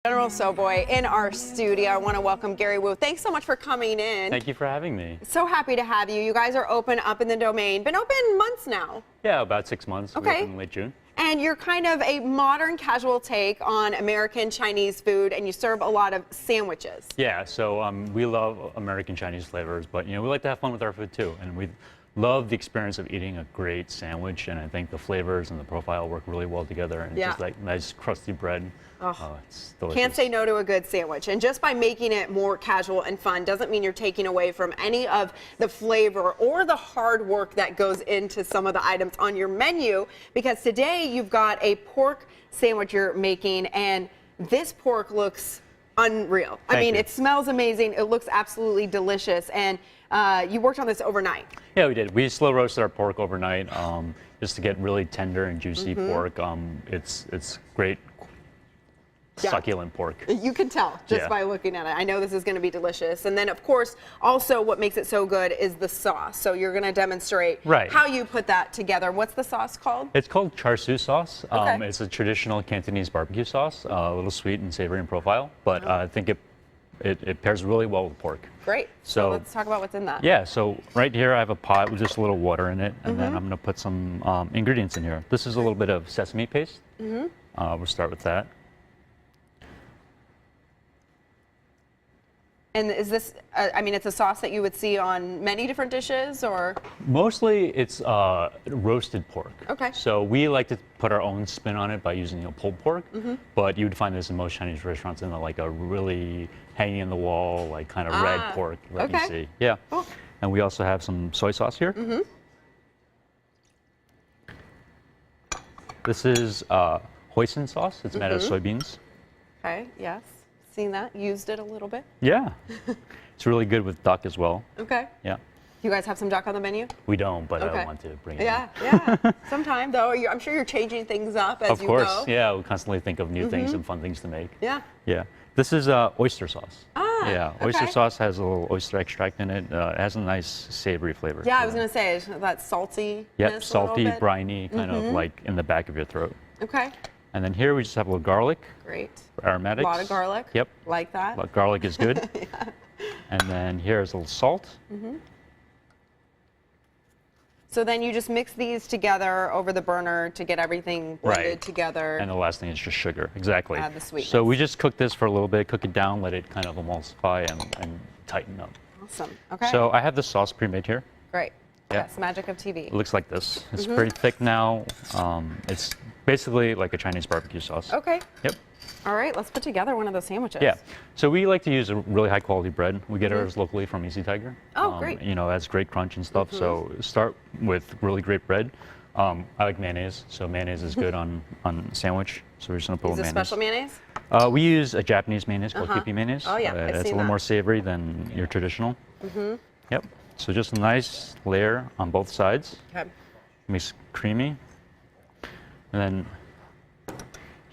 General Tso'Boy in our studio. I want to welcome Gary Wu. Thanks so much for coming in. Thank you for having me. So happy to have you. You guys are open up in the Domain. Been open months now. Yeah, about 6 months. Okay. We opened in late June. And you're kind of a modern casual take on American Chinese food, and you serve a lot of sandwiches. Yeah, so we love American Chinese flavors, but we like to have fun with our food too. And we love the experience of eating a great sandwich, and I think the flavors and the profile work really well together. And just like nice crusty bread. It's delicious. Can't say no to a good sandwich. And just by making it more casual and fun doesn't mean you're taking away from any of the flavor or the hard work that goes into some of the items on your menu, because today you've got a pork sandwich you're making, and this pork looks unreal. I mean, it smells amazing. It looks absolutely delicious. And you worked on this overnight. Yeah, we did. We slow roasted our pork overnight just to get really tender and juicy pork. It's great. Succulent pork. You can tell just by looking at it. I know this is going to be delicious. And then, of course, also what makes it so good is the sauce. So you're going to demonstrate how you put that together. What's the sauce called? It's called char siu sauce. It's a traditional Cantonese barbecue sauce, a little sweet and savory in profile, but I think it pairs really well with pork. Great. So let's talk about what's in that. Yeah, so right here I have a pot with just a little water in it, and then I'm going to put some ingredients in here. This is a little bit of sesame paste. We'll start with that. And is this, I mean, it's a sauce that you would see on many different dishes, or? Mostly it's roasted pork. Okay. So we like to put our own spin on it by using pulled pork, but you would find this in most Chinese restaurants in like a really hanging in the wall, like kind of red pork that you see. Yeah. Cool. And we also have some soy sauce here. This is hoisin sauce. It's made out of soybeans. Okay, yes. Seen that, used it a little bit. Yeah, it's really good with duck as well. Okay. Yeah. You guys have some duck on the menu? We don't, but I want to bring it in. Yeah. Sometime though. I'm sure you're changing things up as you go. Of course, yeah. We constantly think of new things and fun things to make. Yeah. Yeah. This is oyster sauce. Yeah, oyster okay. sauce has a little oyster extract in it. It has a nice savory flavor. Yeah, I was gonna say that salty. Yep, salty, briny, kind of like in the back of your throat. Okay. And then here we just have a little garlic. Great. For aromatics. A lot of garlic. Yep. Like that. But garlic is good. And then here's a little salt. So then you just mix these together over the burner to get everything blended together. And the last thing is just sugar. Exactly. Add the sweetness. So we just cook this for a little bit, cook it down, let it kind of emulsify and tighten up. Awesome. Okay. So I have the sauce pre-made here. Great. Yeah. Yes, magic of TV. It looks like this. It's pretty thick now. It's basically like a Chinese barbecue sauce. Okay. Yep. All right, let's put together one of those sandwiches. Yeah. So we like to use a really high quality bread. We get ours locally from Easy Tiger. Oh, great. It has great crunch and stuff. So start with really great bread. I like mayonnaise, so mayonnaise is good on sandwich. So we're just gonna put mayonnaise. Is it special mayonnaise? We use a Japanese mayonnaise called Kipi mayonnaise. Oh yeah, I've it's seen a little more savory than your traditional. Yep. So just a nice layer on both sides. Okay. Makes creamy. And then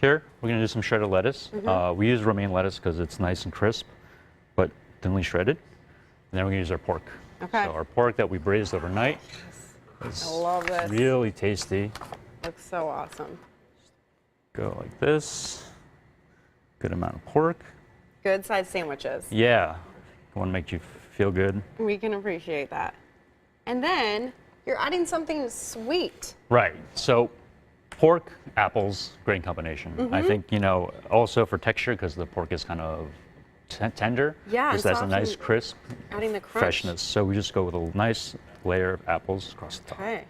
here we're gonna do some shredded lettuce. We use romaine lettuce because it's nice and crisp, but thinly shredded. And then we're gonna use our pork. Okay. So our pork that we braised overnight. I love this. Really tasty. Looks so awesome. Go like this. Good amount of pork. Good size sandwiches. Yeah. I want to make you feel good. We can appreciate that. And then you're adding something sweet. Right. So pork, apples, great combination. I think, also for texture, because the pork is kind of tender. Yeah. Just has a nice crisp adding the crunch. freshness. So we just go with a nice layer of apples across the top. Okay.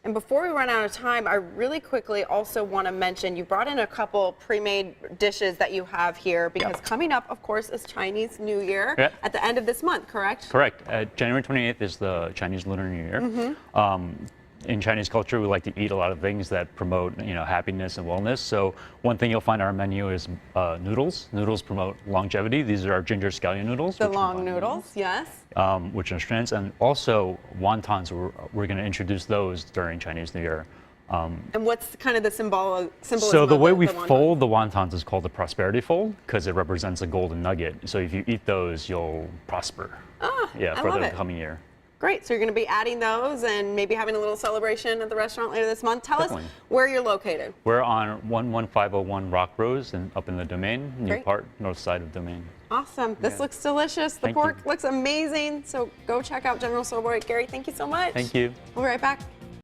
And before we run out of time, I really quickly also want to mention you brought in a couple pre-made dishes that you have here because coming up, of course, is Chinese New Year at the end of this month, correct? Correct. January 28th is the Chinese Lunar New Year. In Chinese culture, we like to eat a lot of things that promote, happiness and wellness. So one thing you'll find on our menu is noodles. Noodles promote longevity. These are our ginger scallion noodles. The long noodles, yes. Which are strengths, and also wontons. We're going to introduce those during Chinese New Year. And what's kind of the symbolism? So the way we fold the wontons is called the prosperity fold because it represents a golden nugget. So if you eat those, you'll prosper. Ah, for the coming year. Great. So you're going to be adding those and maybe having a little celebration at the restaurant later this month. Tell Definitely. us where you're located. We're on 11501 Rock Rose and up in the Domain, New Great. Part, north side of Domain. Awesome. This Yeah. looks delicious. The Thank pork you. looks amazing. So go check out General Tso'Boy. Gary, thank you so much. Thank you. We'll be right back.